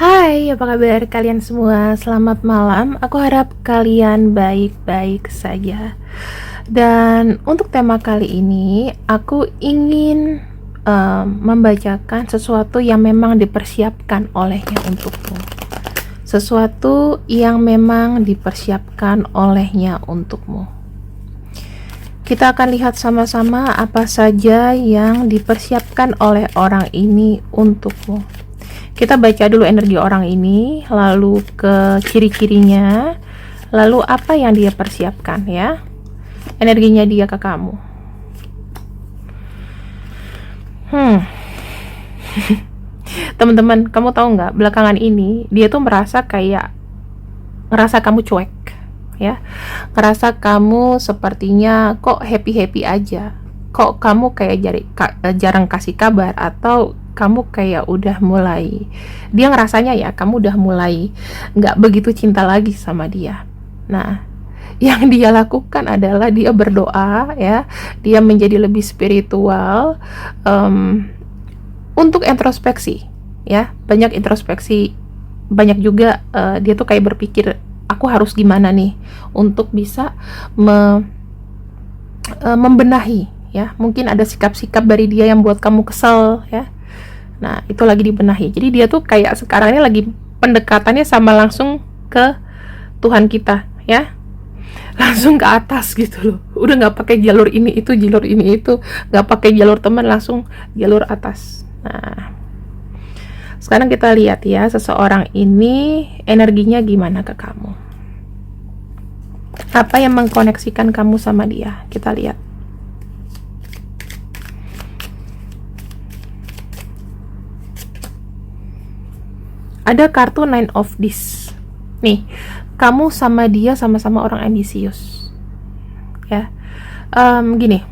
Hai, apa kabar kalian semua? Selamat malam. Aku harap kalian baik-baik saja. Dan untuk tema kali ini, aku ingin membacakan sesuatu yang memang dipersiapkan olehnya untukmu. Sesuatu yang memang dipersiapkan olehnya untukmu. Kita akan lihat sama-sama apa saja yang dipersiapkan oleh orang ini untukmu. Kita baca dulu energi orang ini, lalu ke ciri-cirinya, lalu apa yang dia persiapkan ya. Energinya dia ke kamu. Teman-teman, kamu tahu nggak, belakangan ini dia tuh merasa kamu cuek ya. Ngerasa kamu sepertinya kok happy-happy aja. Kok kamu kayak jarang kasih kabar, atau kamu kayak udah mulai, dia ngerasanya ya kamu udah mulai nggak begitu cinta lagi sama dia. Nah, yang dia lakukan adalah dia berdoa ya, dia menjadi lebih spiritual, untuk introspeksi ya, banyak introspeksi, banyak juga dia tuh kayak berpikir, aku harus gimana nih untuk bisa membenahi ya, mungkin ada sikap-sikap dari dia yang buat kamu kesel ya. Nah, itu lagi dibenahi. Jadi dia tuh kayak sekarang ini lagi pendekatannya sama langsung ke Tuhan kita ya, langsung ke atas gitu loh. Udah nggak pakai jalur ini itu, nggak pakai jalur teman, langsung jalur atas. Nah, sekarang kita lihat ya, seseorang ini energinya gimana ke kamu. Apa yang mengkoneksikan kamu sama dia? Kita lihat. Ada kartu Nine of Discs. Nih, kamu sama dia sama-sama orang ambisius. Ya, gini,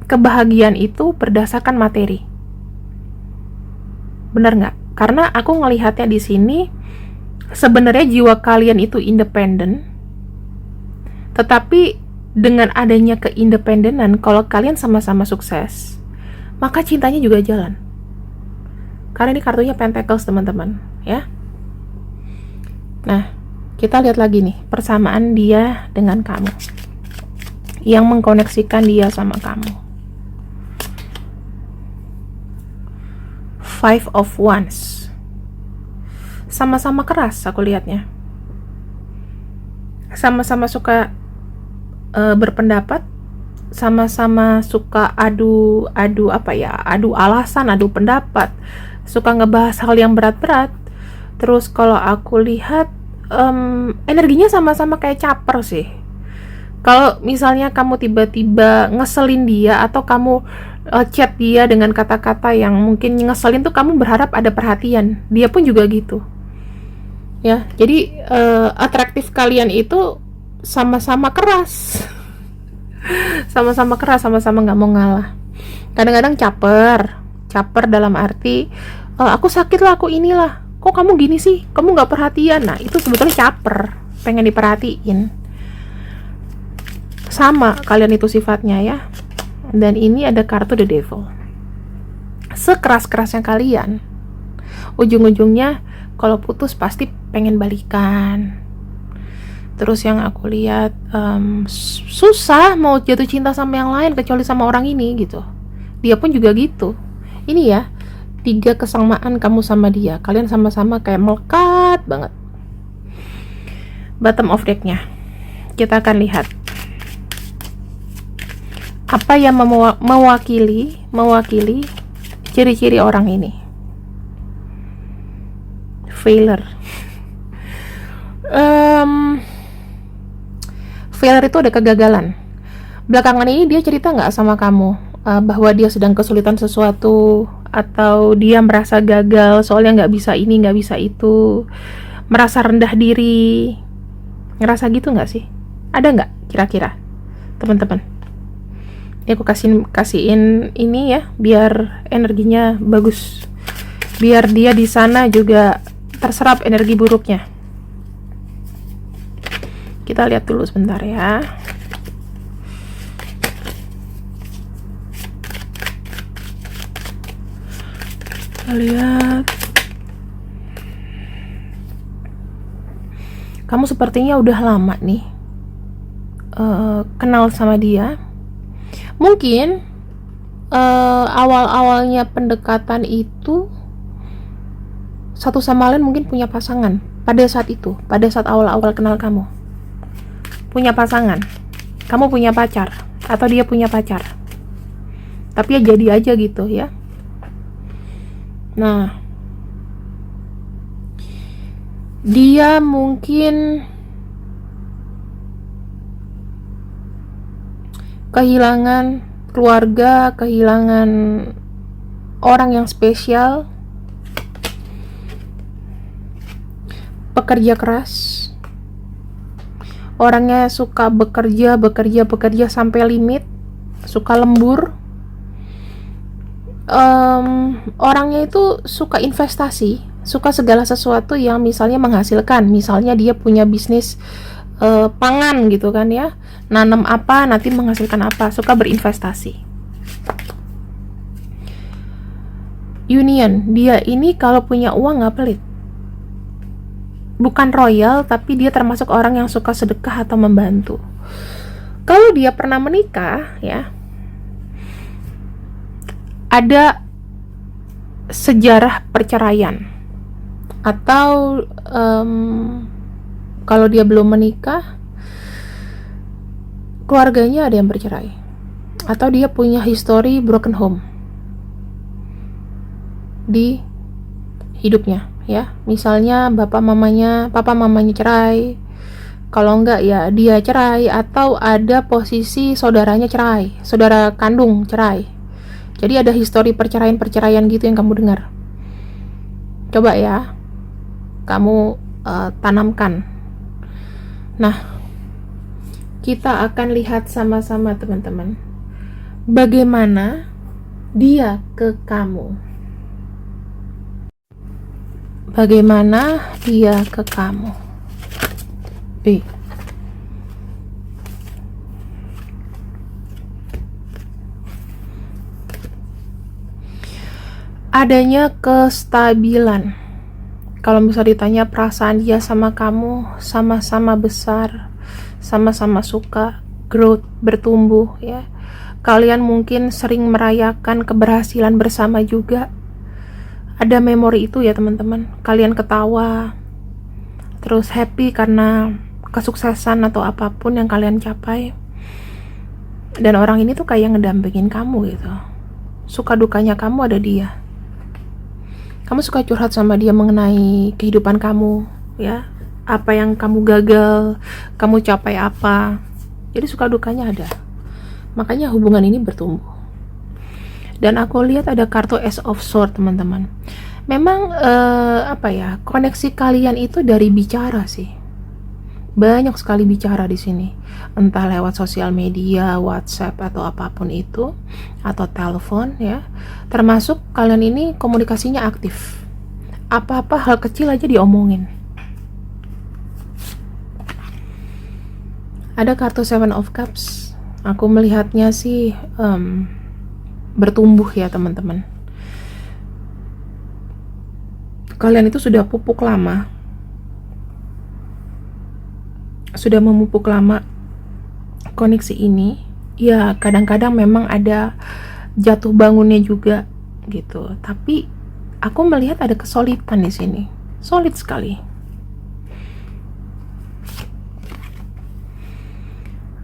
kebahagiaan itu berdasarkan materi. Benar nggak? Karena aku ngelihatnya di sini, sebenarnya jiwa kalian itu independen. Tetapi dengan adanya keindependenan, kalau kalian sama-sama sukses, maka cintanya juga jalan. Karena ini kartunya Pentacles, teman-teman ya. Nah, kita lihat lagi nih persamaan dia dengan kamu, yang mengkoneksikan dia sama kamu. Five of Wands. Sama-sama keras aku lihatnya. Sama-sama suka berpendapat, sama-sama suka adu alasan, adu pendapat, suka ngebahas hal yang berat-berat. Terus kalau aku lihat energinya sama-sama kayak caper sih. Kalau misalnya kamu tiba-tiba ngeselin dia, atau kamu chat dia dengan kata-kata yang mungkin ngeselin tuh, kamu berharap ada perhatian. Dia pun juga gitu ya. Jadi atraktif kalian itu sama-sama keras. Sama-sama keras, sama-sama nggak mau ngalah. Kadang-kadang caper dalam arti aku sakit lah, aku inilah, kok kamu gini sih, kamu nggak perhatian. Nah, itu sebetulnya caper, pengen diperhatiin. Sama kalian itu sifatnya ya. Dan ini ada kartu The Devil. Sekeras-kerasnya kalian, ujung-ujungnya kalau putus pasti pengen balikan. Terus yang aku lihat susah mau jatuh cinta sama yang lain kecuali sama orang ini gitu. Dia pun juga gitu. Ini ya, 3 kesamaan kamu sama dia. Kalian sama-sama kayak melekat banget. Bottom of deck-nya, kita akan lihat apa yang mewakili ciri-ciri orang ini. Failure. Failure itu ada kegagalan. Belakangan ini dia cerita nggak sama kamu bahwa dia sedang kesulitan sesuatu, atau dia merasa gagal soalnya nggak bisa ini, nggak bisa itu, merasa rendah diri, ngerasa gitu nggak sih? Ada nggak kira-kira, teman-teman? Ini aku kasihin ini ya, biar energinya bagus, biar dia di sana juga terserap energi buruknya. Kita lihat dulu sebentar ya. Kita lihat. kamu sepertinya udah lama nih kenal sama dia. Mungkin awal-awalnya pendekatan itu satu sama lain mungkin punya pasangan pada saat itu, pada saat awal-awal kenal kamu. Punya pasangan, kamu punya pacar, atau dia punya pacar. Tapi ya jadi aja gitu ya. Nah, dia mungkin kehilangan keluarga, kehilangan orang yang spesial, pekerja keras, orangnya suka bekerja sampai limit, suka lembur, orangnya itu suka investasi, suka segala sesuatu yang misalnya menghasilkan. Misalnya dia punya bisnis pangan gitu kan ya, nanam apa nanti menghasilkan apa, suka berinvestasi. Union, dia ini kalau punya uang nggak pelit. Bukan royal, tapi dia termasuk orang yang suka sedekah atau membantu. Kalau dia pernah menikah ya, ada sejarah perceraian. Atau kalau dia belum menikah, keluarganya ada yang bercerai, atau dia punya history broken home di hidupnya ya. Misalnya papa mamanya cerai, kalau enggak ya dia cerai, atau ada posisi saudaranya cerai, saudara kandung cerai. Jadi ada history perceraian gitu yang kamu dengar. Coba ya kamu tanamkan. Nah, kita akan lihat sama-sama teman-teman, bagaimana dia ke kamu. Bagaimana dia ke kamu. Adanya kestabilan. Kalau bisa ditanya perasaan dia sama kamu, sama-sama besar, sama-sama suka growth, bertumbuh ya. Kalian mungkin sering merayakan keberhasilan bersama juga. Ada memori itu ya teman-teman. Kalian ketawa, terus happy karena kesuksesan atau apapun yang kalian capai. Dan orang ini tuh kayak ngedampingin kamu gitu. Suka dukanya kamu ada dia. Kamu suka curhat sama dia mengenai kehidupan kamu ya, apa yang kamu gagal, kamu capai apa. Jadi suka dukanya ada. Makanya hubungan ini bertumbuh. Dan aku lihat ada kartu Ace of Swords teman-teman. Memang koneksi kalian itu dari bicara sih. Banyak sekali bicara di sini, entah lewat sosial media, WhatsApp atau apapun itu, atau telepon ya. Termasuk kalian ini komunikasinya aktif. Apa-apa hal kecil aja diomongin. Ada kartu Seven of Cups. Aku melihatnya sih bertumbuh ya teman-teman. Kalian itu sudah pupuk lama. Sudah memupuk lama koneksi ini. Ya kadang-kadang memang ada jatuh bangunnya juga gitu. Tapi aku melihat ada kesolidan di sini. Solid sekali.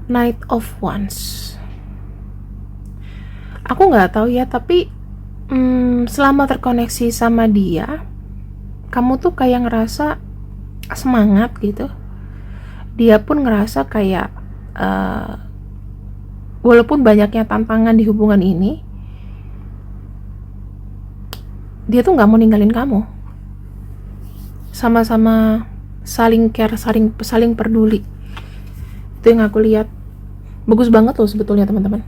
Knight of Wands. Aku nggak tahu ya, tapi selama terkoneksi sama dia, kamu tuh kayak ngerasa semangat gitu. Dia pun ngerasa kayak walaupun banyaknya tantangan di hubungan ini, dia tuh nggak mau ninggalin kamu. Sama-sama saling care, saling peduli. Itu yang aku lihat. Bagus banget loh sebetulnya teman-teman.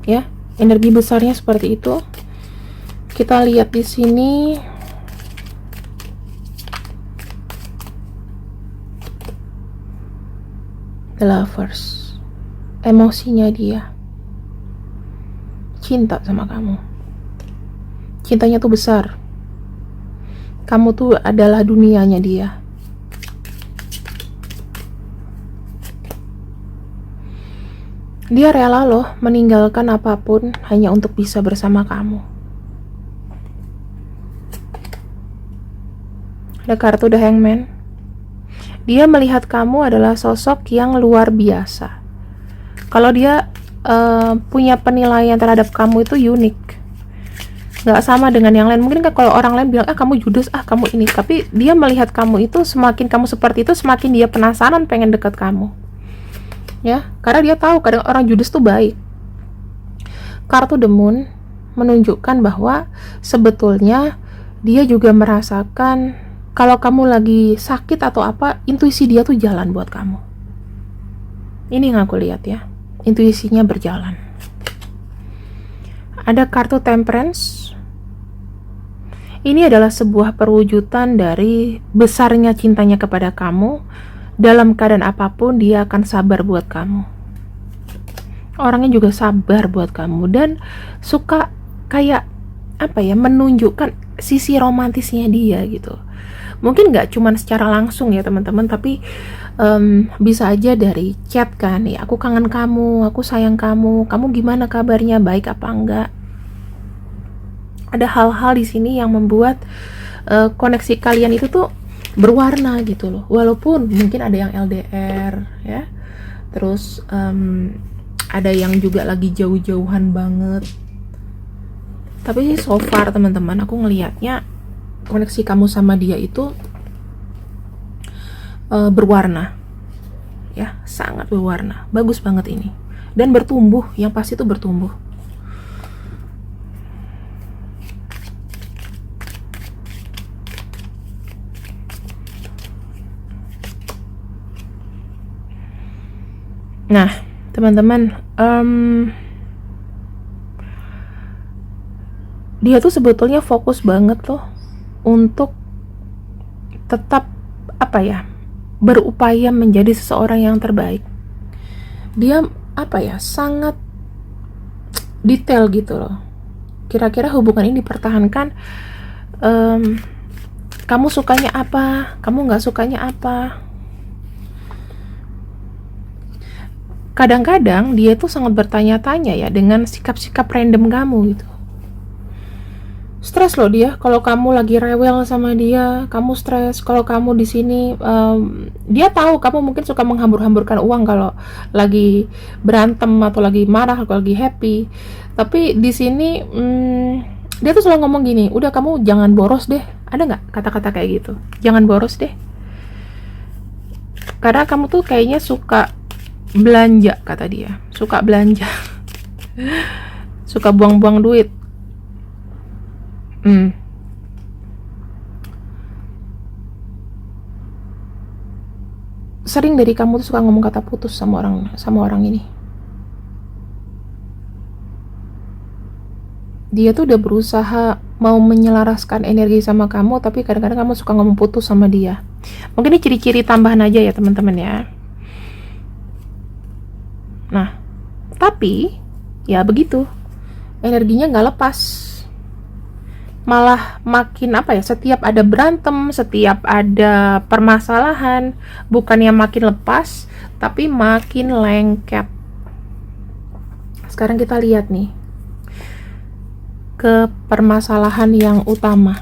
Ya, energi besarnya seperti itu. Kita lihat di sini. The Lovers. Emosinya dia. Cinta sama kamu. Cintanya tuh besar. Kamu tuh adalah dunianya dia. Dia rela loh meninggalkan apapun hanya untuk bisa bersama kamu. Ada kartu The Hangman. Dia melihat kamu adalah sosok yang luar biasa. Kalau dia punya penilaian terhadap kamu itu unik, nggak sama dengan yang lain. Mungkin kan kalau orang lain bilang kamu judes, kamu ini, tapi dia melihat kamu itu, semakin kamu seperti itu semakin dia penasaran pengen dekat kamu, ya, karena dia tahu kadang orang judes tuh baik. Kartu The Moon menunjukkan bahwa sebetulnya dia juga merasakan kalau kamu lagi sakit atau apa, intuisi dia tuh jalan buat kamu. Ini yang aku lihat ya, intuisinya berjalan. Ada kartu Temperance. Ini adalah sebuah perwujudan dari besarnya cintanya kepada kamu. Dalam keadaan apapun dia akan sabar buat kamu. Orangnya juga sabar buat kamu dan suka kayak menunjukkan sisi romantisnya dia gitu. Mungkin nggak cuma secara langsung ya teman-teman, tapi bisa aja dari chat kan, ya aku kangen kamu, aku sayang kamu, kamu gimana kabarnya, baik apa enggak. Ada hal-hal di sini yang membuat koneksi kalian itu tuh berwarna gitu loh, walaupun mungkin ada yang LDR ya, terus ada yang juga lagi jauh-jauhan banget, tapi so far teman-teman aku ngelihatnya koneksi kamu sama dia itu berwarna ya, sangat berwarna, bagus banget ini, dan bertumbuh, yang pasti itu bertumbuh. Nah teman-teman, dia tuh sebetulnya fokus banget loh untuk tetap berupaya menjadi seseorang yang terbaik. Dia sangat detail gitu loh. Kira-kira hubungan ini dipertahankan, kamu sukanya apa, kamu nggak sukanya apa. Kadang-kadang dia tuh sangat bertanya-tanya ya dengan sikap-sikap random kamu gitu. Stres loh dia kalau kamu lagi rewel sama dia, kamu stres. Kalau kamu di sini, dia tahu kamu mungkin suka menghambur-hamburkan uang kalau lagi berantem atau lagi marah atau lagi happy. Tapi di sini dia tuh selalu ngomong gini, udah kamu jangan boros deh. Ada nggak kata-kata kayak gitu? Jangan boros deh. Karena kamu tuh kayaknya suka belanja, kata dia, suka belanja, suka buang-buang duit. Sering dari kamu tuh suka ngomong kata putus sama orang ini. Dia tuh udah berusaha mau menyelaraskan energi sama kamu, tapi kadang-kadang kamu suka ngomong putus sama dia. Mungkin ini ciri-ciri tambahan aja ya teman-teman ya. Nah, tapi ya begitu, energinya nggak lepas, malah makin setiap ada berantem, setiap ada permasalahan, bukannya makin lepas, tapi makin lengket. Sekarang kita lihat nih ke permasalahan yang utama.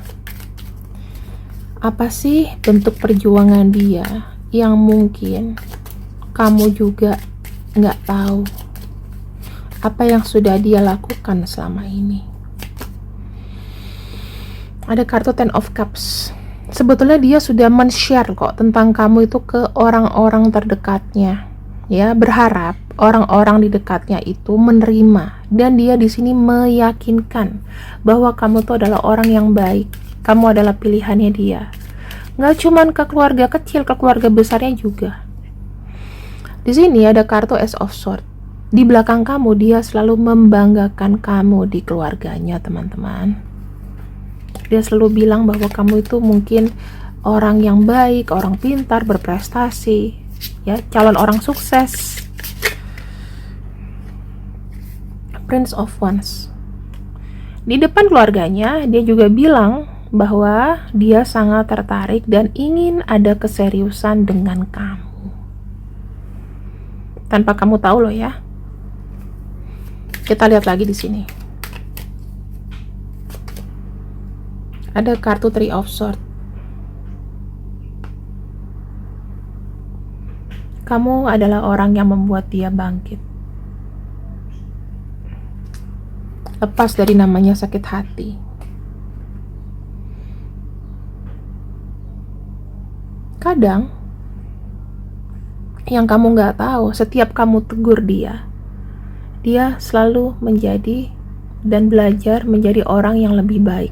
Apa sih bentuk perjuangan dia yang mungkin kamu juga nggak tahu apa yang sudah dia lakukan selama ini. Ada kartu Ten of Cups. Sebetulnya dia sudah men-share kok tentang kamu itu ke orang-orang terdekatnya, ya, berharap orang-orang di dekatnya itu menerima, dan dia di sini meyakinkan bahwa kamu tuh adalah orang yang baik, kamu adalah pilihannya dia. Nggak cuman ke keluarga kecil, ke keluarga besarnya juga. Di sini ada kartu Ace of Swords. Di belakang kamu dia selalu membanggakan kamu di keluarganya, teman-teman. Dia selalu bilang bahwa kamu itu mungkin orang yang baik, orang pintar, berprestasi, ya, calon orang sukses. Prince of Wands. Di depan keluarganya dia juga bilang bahwa dia sangat tertarik dan ingin ada keseriusan dengan kamu. Tanpa kamu tahu loh ya. Kita lihat lagi di sini. Ada kartu Three of Swords. Kamu adalah orang yang membuat dia bangkit. Lepas dari namanya sakit hati. Kadang yang kamu nggak tahu, setiap kamu tegur dia selalu menjadi dan belajar menjadi orang yang lebih baik.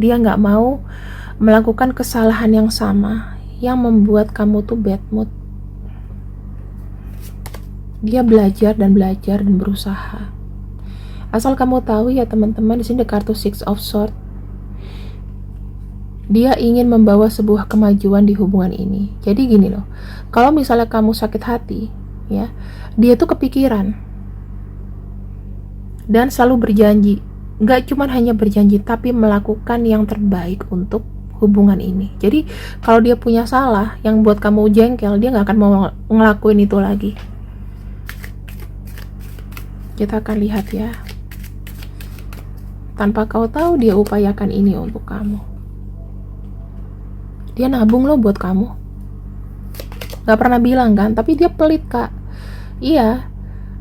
Dia nggak mau melakukan kesalahan yang sama yang membuat kamu tuh bad mood. Dia belajar dan berusaha. Asal kamu tahu ya teman-teman, di sini ada kartu Six of Swords. Dia ingin membawa sebuah kemajuan di hubungan ini. Jadi gini loh, kalau misalnya kamu sakit hati, ya, dia tuh kepikiran dan selalu berjanji. Gak cuma hanya berjanji, tapi melakukan yang terbaik untuk hubungan ini. Jadi kalau dia punya salah yang buat kamu jengkel, dia gak akan mau ngelakuin itu lagi. Kita akan lihat ya. Tanpa kau tahu, dia upayakan ini untuk kamu. Dia nabung loh buat kamu. Gak pernah bilang kan, tapi dia pelit kak. Iya,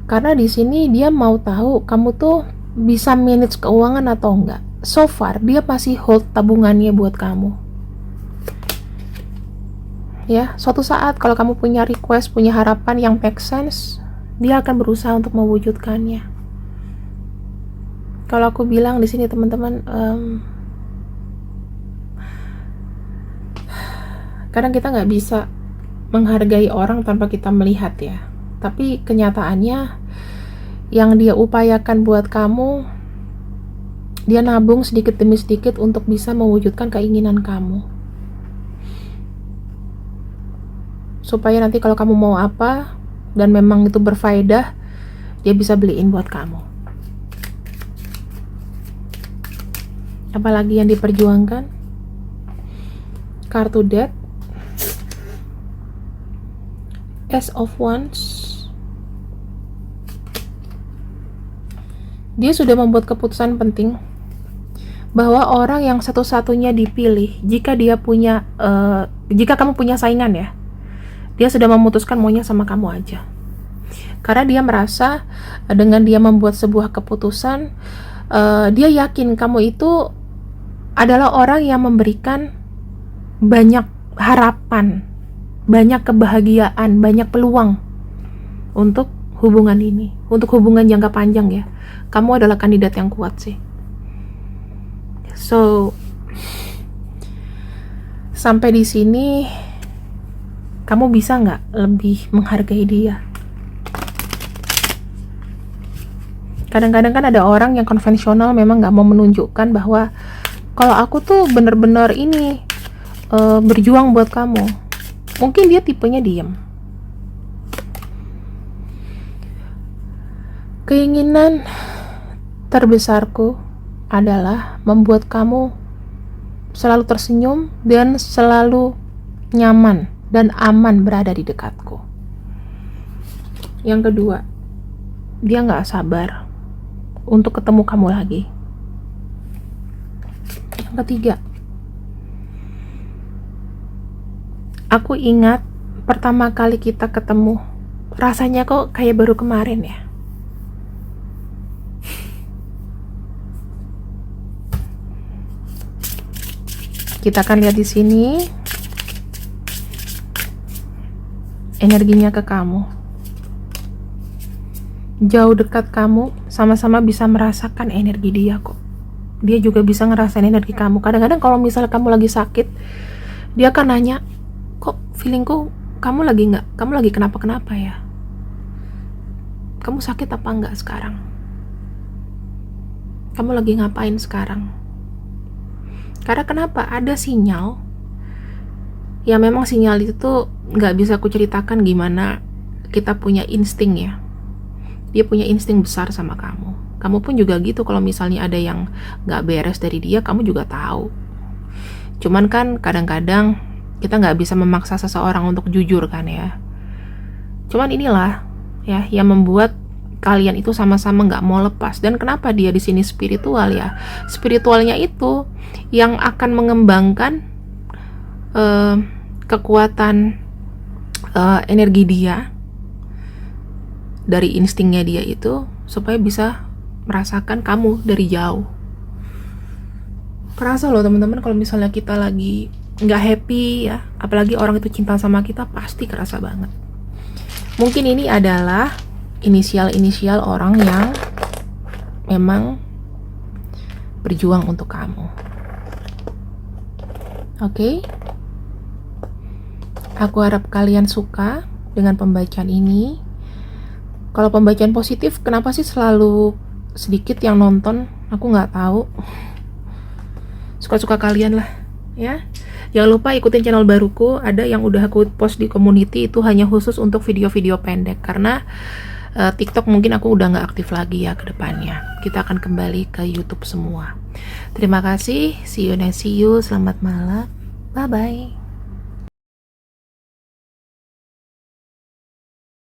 karena di sini dia mau tahu kamu tuh bisa manage keuangan atau enggak. So far dia masih hold tabungannya buat kamu. Ya, suatu saat kalau kamu punya request, punya harapan yang make sense, dia akan berusaha untuk mewujudkannya. Kalau aku bilang di sini teman-teman, kadang kita nggak bisa menghargai orang tanpa kita melihat ya. Tapi kenyataannya yang dia upayakan buat kamu, dia nabung sedikit demi sedikit untuk bisa mewujudkan keinginan kamu. Supaya nanti kalau kamu mau apa dan memang itu berfaedah, dia bisa beliin buat kamu. Apalagi yang diperjuangkan? Kartu Death, Ace of Wands. Dia sudah membuat keputusan penting bahwa orang yang satu-satunya dipilih jika dia punya jika kamu punya saingan ya, dia sudah memutuskan maunya sama kamu aja. Karena dia merasa dengan dia membuat sebuah keputusan, dia yakin kamu itu adalah orang yang memberikan banyak harapan, banyak kebahagiaan, banyak peluang untuk hubungan ini, untuk hubungan jangka panjang ya. Kamu adalah kandidat yang kuat sih. So, sampai di sini kamu bisa nggak lebih menghargai dia? Kadang-kadang kan ada orang yang konvensional memang nggak mau menunjukkan bahwa kalau aku tuh bener-bener ini berjuang buat kamu. Mungkin dia tipenya diem. Keinginan terbesarku adalah membuat kamu selalu tersenyum dan selalu nyaman dan aman berada di dekatku. Yang kedua, dia gak sabar untuk ketemu kamu lagi. Yang ketiga, aku ingat pertama kali kita ketemu, rasanya kok kayak baru kemarin ya. Kita akan lihat di sini energinya ke kamu. Jauh dekat kamu, sama-sama bisa merasakan energi dia kok. Dia juga bisa ngerasain energi kamu. Kadang-kadang kalau misalnya kamu lagi sakit, dia akan nanya, kok feelingku kamu lagi kenapa-kenapa ya? Kamu sakit apa enggak sekarang? Kamu lagi ngapain sekarang? Karena kenapa? Ada sinyal. Ya memang sinyal itu tuh gak bisa aku ceritakan gimana kita punya insting ya. Dia punya insting besar sama kamu. Kamu pun juga gitu, kalau misalnya ada yang gak beres dari dia, kamu juga tahu. Cuman kan kadang-kadang kita gak bisa memaksa seseorang untuk jujur kan ya. Cuman inilah ya yang membuat kalian itu sama-sama nggak mau lepas. Dan kenapa dia di sini spiritual ya? Spiritualnya itu yang akan mengembangkan kekuatan energi dia dari instingnya dia itu, supaya bisa merasakan kamu dari jauh. Kerasa loh teman-teman, kalau misalnya kita lagi nggak happy ya, apalagi orang itu cinta sama kita, pasti kerasa banget. Mungkin ini adalah inisial-inisial orang yang memang berjuang untuk kamu. Oke? Aku harap kalian suka dengan pembacaan ini. Kalau pembacaan positif, kenapa sih selalu sedikit yang nonton? Aku nggak tahu. Suka-suka kalian lah, ya. Jangan lupa ikutin channel baruku, ada yang udah aku post di community, itu hanya khusus untuk video-video pendek, karena TikTok mungkin aku udah nggak aktif lagi ya ke depannya. Kita akan kembali ke YouTube semua. Terima kasih, see you next see you, selamat malam, bye-bye.